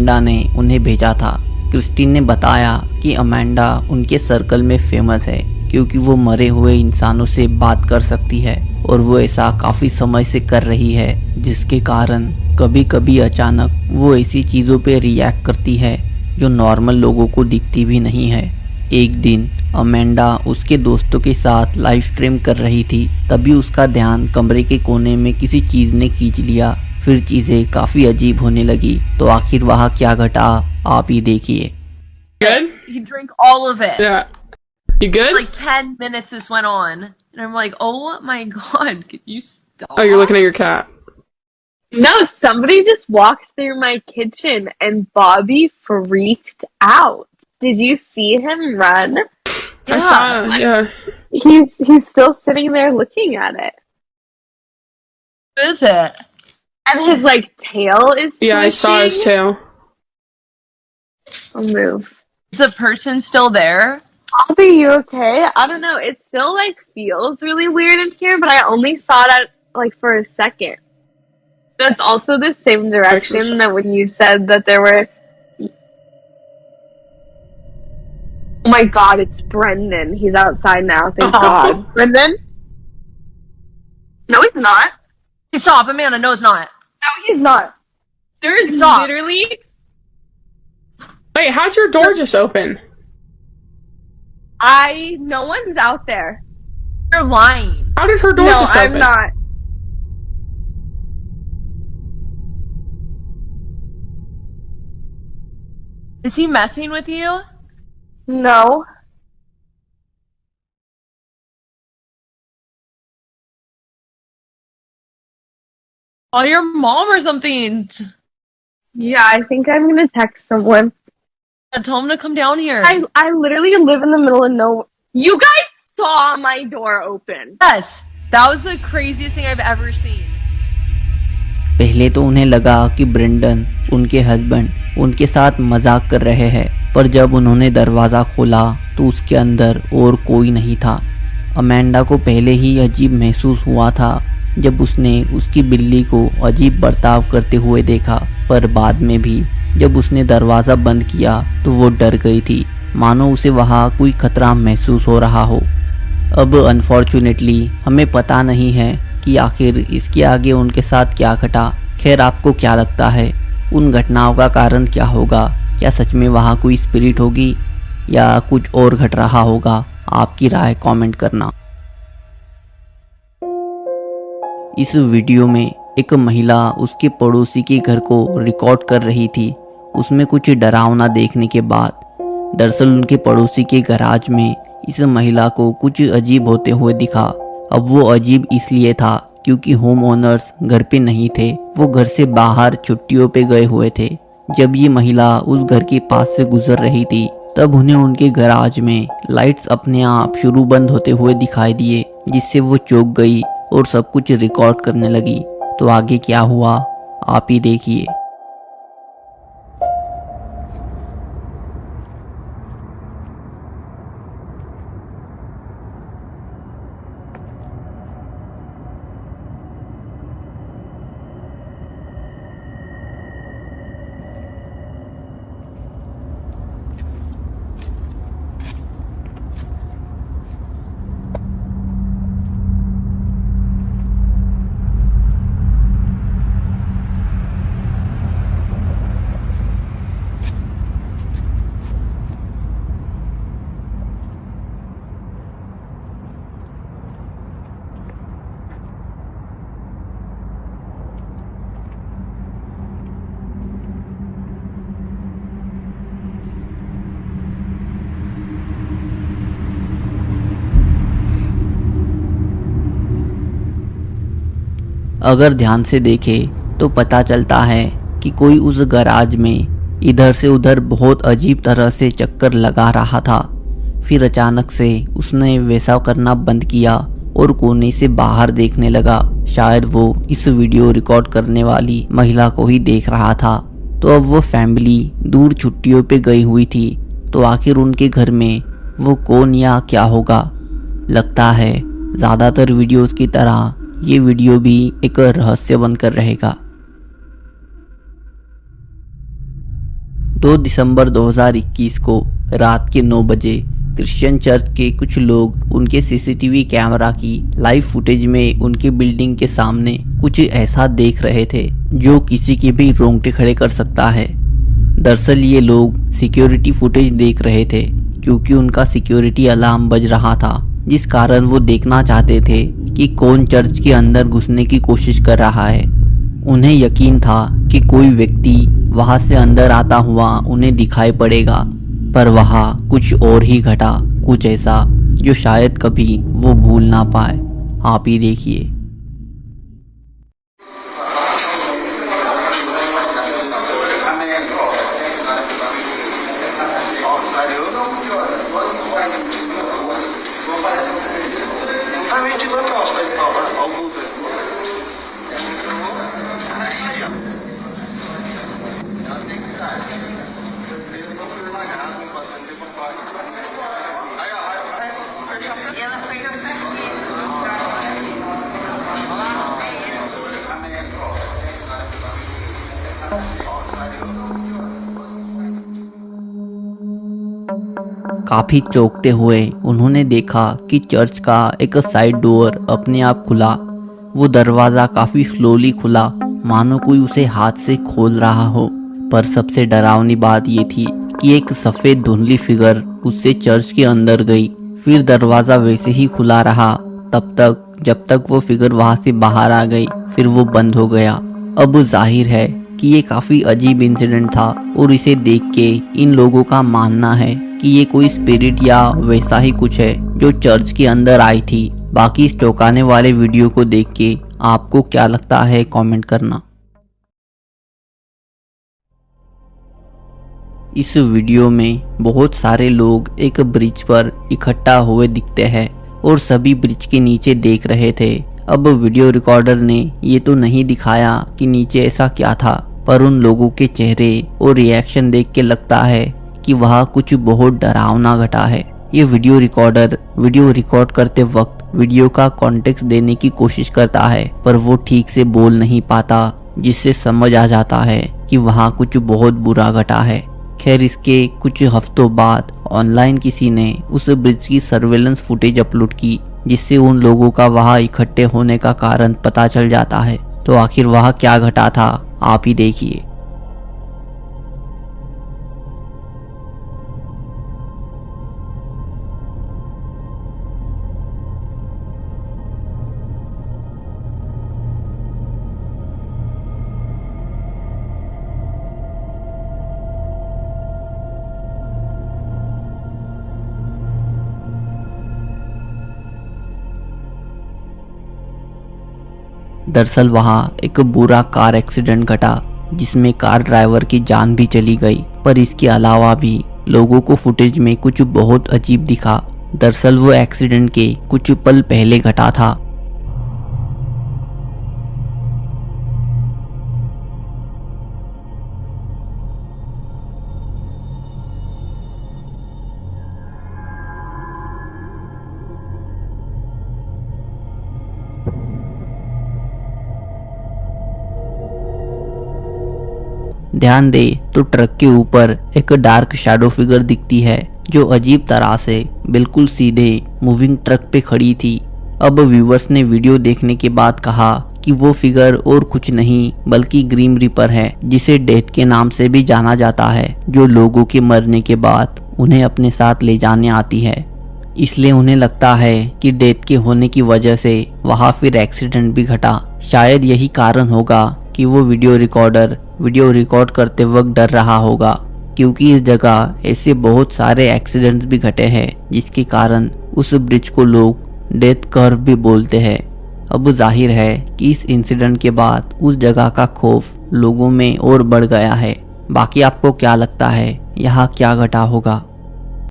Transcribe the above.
Amanda ने उन्हें भेजा था। क्रिस्टीन ने बताया कि अमेंडा उनके सर्कल में फेमस है क्योंकि वो मरे हुए इंसानों से बात कर सकती है और वो ऐसा काफ़ी समय से कर रही है, जिसके कारण कभी कभी अचानक वो ऐसी चीज़ों पे रिएक्ट करती है जो नॉर्मल लोगों को दिखती भी नहीं है। एक दिन अमेंडा उसके दोस्तों के साथ लाइव स्ट्रीम कर रही थी, तभी उसका ध्यान कमरे के कोने में किसी चीज़ ने खींच लिया। फिर चीज़ें काफ़ी अजीब होने लगी। तो आखिर वहाँ क्या घटा, आप ही देखिए। Good? He drank all of it. Yeah. You good? Like 10 minutes this went on. And I'm like, oh my god, could you stop? Oh, you're looking at your cat. No, somebody just walked through my kitchen and Bobby freaked out. Did you see him run? I saw it, yeah. He's still sitting there looking at it. What is it? And his like tail is Yeah, I saw his swishing. tail. I'll move. Is the person still there? Bobby, you okay? I don't know. It still like feels really weird in here, but I only saw it like for a second. That's also the same direction that when you said that there were. Oh my god, it's Brendan. He's outside now, thank god. Brendan? No, he's not. Stop, Amanda. No, it's not. No, he's not. There's Stop. literally. Wait, how'd your door just open? No one's out there. You're lying. How did her door No, just open? I'm not. Is he messing with you? No. Call your mom or something. Yeah, I think I'm gonna text someone. Tell him to come down here. I literally live in the middle of nowhere. You guys saw my door open. Yes, that was the craziest thing I've ever seen. पहले तो उन्हें लगा कि Brendon उनके husband उनके साथ मजाक कर रहे हैं, पर जब उन्होंने दरवाज़ा खोला तो उसके अंदर और कोई नहीं था। अमेंडा को पहले ही अजीब महसूस हुआ था जब उसने उसकी बिल्ली को अजीब बर्ताव करते हुए देखा, पर बाद में भी जब उसने दरवाज़ा बंद किया तो वो डर गई थी, मानो उसे वहाँ कोई खतरा महसूस हो रहा हो। अब अनफॉर्चुनेटली हमें पता नहीं है कि आखिर इसके आगे उनके साथ क्या घटा। खैर, आपको क्या लगता है उन घटनाओं का कारण क्या होगा? क्या सच में वहाँ कोई स्पिरिट होगी या कुछ और घट रहा होगा? आपकी राय कमेंट करना। इस वीडियो में एक महिला उसके पड़ोसी के घर को रिकॉर्ड कर रही थी। उसमें कुछ डरावना देखने के बाद दरअसल उनके पड़ोसी के गैराज में इस महिला को कुछ अजीब होते हुए दिखा। अब वो अजीब इसलिए था क्योंकि होम ओनर्स घर पे नहीं थे, वो घर से बाहर छुट्टियों पे गए हुए थे। जब ये महिला उस घर के पास से गुजर रही थी तब उन्हें उनके गैराज में लाइट्स अपने आप शुरू बंद होते हुए दिखाई दिए, जिससे वो चौंक गई और सब कुछ रिकॉर्ड करने लगी। तो आगे क्या हुआ आप ही देखिए। अगर ध्यान से देखे तो पता चलता है कि कोई उस गैराज में इधर से उधर बहुत अजीब तरह से चक्कर लगा रहा था। फिर अचानक से उसने वैसा करना बंद किया और कोने से बाहर देखने लगा। शायद वो इस वीडियो रिकॉर्ड करने वाली महिला को ही देख रहा था। तो अब वो फैमिली दूर छुट्टियों पे गई हुई थी, तो आखिर उनके घर में वो कौन या क्या होगा? लगता है ज़्यादातर वीडियोस की तरह ये वीडियो भी एक रहस्य बनकर रहेगा। 2 दिसंबर 2021 को रात के 9 बजे क्रिश्चियन चर्च के कुछ लोग उनके सीसीटीवी कैमरा की लाइव फुटेज में उनके बिल्डिंग के सामने कुछ ऐसा देख रहे थे जो किसी के भी रोंगटे खड़े कर सकता है। दरअसल ये लोग सिक्योरिटी फुटेज देख रहे थे क्योंकि उनका सिक्योरिटी अलार्म बज रहा था, जिस कारण वो देखना चाहते थे कि कौन चर्च के अंदर घुसने की कोशिश कर रहा है। उन्हें यकीन था कि कोई व्यक्ति वहां से अंदर आता हुआ उन्हें दिखाई पड़ेगा, पर वहां कुछ और ही घटा, कुछ ऐसा जो शायद कभी वो भूल ना पाए। आप ही देखिए। काफी चौंकते हुए उन्होंने देखा कि चर्च का एक साइड डोर अपने आप खुला। वो दरवाजा काफी स्लोली खुला, मानो कोई उसे हाथ से खोल रहा हो। पर सबसे डरावनी बात ये थी कि एक सफेद धुंधली फिगर उससे चर्च के अंदर गई। फिर दरवाजा वैसे ही खुला रहा तब तक जब तक वो फिगर वहां से बाहर आ गई, फिर वो बंद हो गया। अब जाहिर है कि ये काफी अजीब इंसिडेंट था और इसे देख के इन लोगों का मानना है कि ये कोई स्पिरिट या वैसा ही कुछ है जो चर्च के अंदर आई थी। बाकी इस चौंकाने वाले वीडियो को देख के आपको क्या लगता है कमेंट करना। इस वीडियो में बहुत सारे लोग एक ब्रिज पर इकट्ठा हुए दिखते हैं और सभी ब्रिज के नीचे देख रहे थे। अब वीडियो रिकॉर्डर ने ये तो नहीं दिखाया कि नीचे ऐसा क्या था, पर उन लोगों के चेहरे और रिएक्शन देख के लगता है कि वहाँ कुछ बहुत डरावना घटा है। ये वीडियो रिकॉर्डर वीडियो रिकॉर्ड करते वक्त वीडियो का कॉन्टेक्स्ट देने की कोशिश करता है, पर वो ठीक से बोल नहीं पाता, जिससे समझ आ जाता है कि वहाँ कुछ बहुत बुरा घटा है। खैर, इसके कुछ हफ्तों बाद ऑनलाइन किसी ने उस ब्रिज की सर्वेलेंस फुटेज अपलोड की, जिससे उन लोगों का वहां इकट्ठे होने का कारण पता चल जाता है। तो आखिर वहां क्या घटा था, आप ही देखिए। दरअसल वहाँ एक बुरा कार एक्सीडेंट घटा जिसमें कार ड्राइवर की जान भी चली गई, पर इसके अलावा भी लोगों को फुटेज में कुछ बहुत अजीब दिखा। दरअसल वो एक्सीडेंट के कुछ पल पहले घटा था। ध्यान दे तो ट्रक के ऊपर एक डार्क शैडो फिगर दिखती है जो अजीब तरह से बिल्कुल सीधे मूविंग ट्रक पे खड़ी थी। अब व्यूवर्स ने वीडियो देखने के बाद कहा कि वो फिगर और कुछ नहीं बल्कि ग्रीम रीपर है, जिसे डेथ के नाम से भी जाना जाता है, जो लोगों के मरने के बाद उन्हें अपने साथ ले जाने आती है। इसलिए उन्हें लगता है कि डेथ के होने की वजह से वहाँ फिर एक्सीडेंट भी घटा। शायद यही कारण होगा कि वो वीडियो रिकॉर्डर वीडियो रिकॉर्ड करते वक्त डर रहा होगा, क्योंकि इस जगह ऐसे बहुत सारे एक्सीडेंट्स भी घटे हैं जिसके कारण उस ब्रिज को लोग डेथ कर्व भी बोलते हैं। अब जाहिर है कि इस इंसिडेंट के बाद उस जगह का खौफ लोगों में और बढ़ गया है। बाकी आपको क्या लगता है यहाँ क्या घटा होगा?